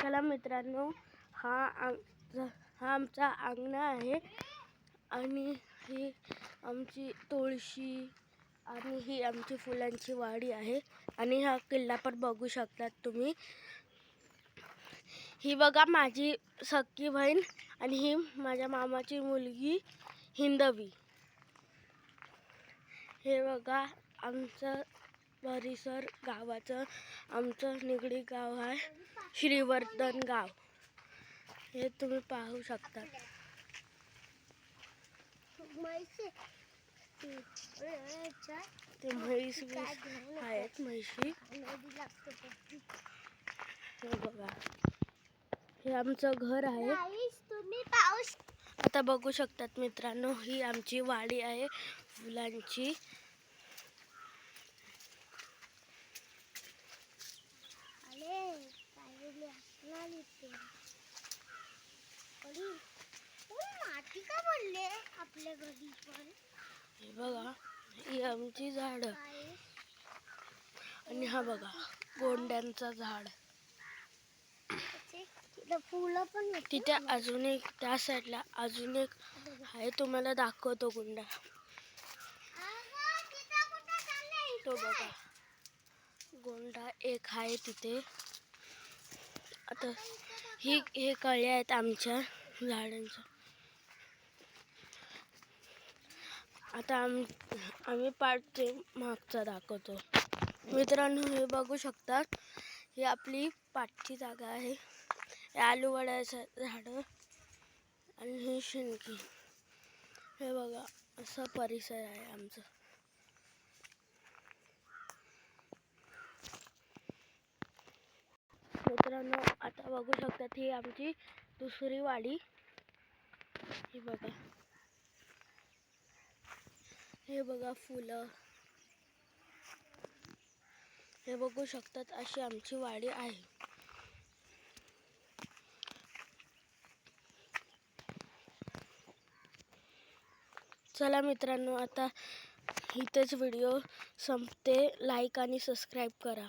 चला मित्रांनो, हा आमचा अंगणा आहे आणि ही आमची तुळशी आणि ही आमची फुलांची वाडी आहे. आणि हा किल्ला पण बघू शकतात तुम्ही. ही बघा माझी सख्खी बहीण आणि ही माझ्या मामाची मुलगी हिंदवी. हे बघा आमचं परिसर गावाचं, आमचं निगडी गाव आहे श्रीवर्धन गाव. हे तुम्ही पाहू शकता. ते म्हैस आहेत म्हैशी. हे बघा हे आमचं घर आहे. आता बघू शकतात मित्रांनो, ही आमची वाडी आहे फुलांची. हे बघा ही आमची झाड आणि हा बघा गोंड्यांचा झाड. फुलं पण तिथे अजून एक त्या साईडला अजून एक आहे, तुम्हाला दाखवतो गुंडा. तो बघा गोंडा एक आहे तिथे. आता हे कळ्या आहेत आमच्या झाडांच्या. आता आम्ही पाठचे मागचा दाखवतो मित्रांनो. हे बघू शकतात, ही आपली पाठची जागा आहे. आलू वड्याचं झाडं आणि ही शिंकी. हे बघा असा परिसर आहे आमचा. मित्रांनो आता बघू शकतात, ही आमची दुसरी वाडी. ही बघा, हे बघा फुलं. हे बघू शकतात अशी आमची वाडी आहे. चला मित्रांनो, आता इथेच व्हिडिओ संपते. लाईक आणि सबस्क्राईब करा.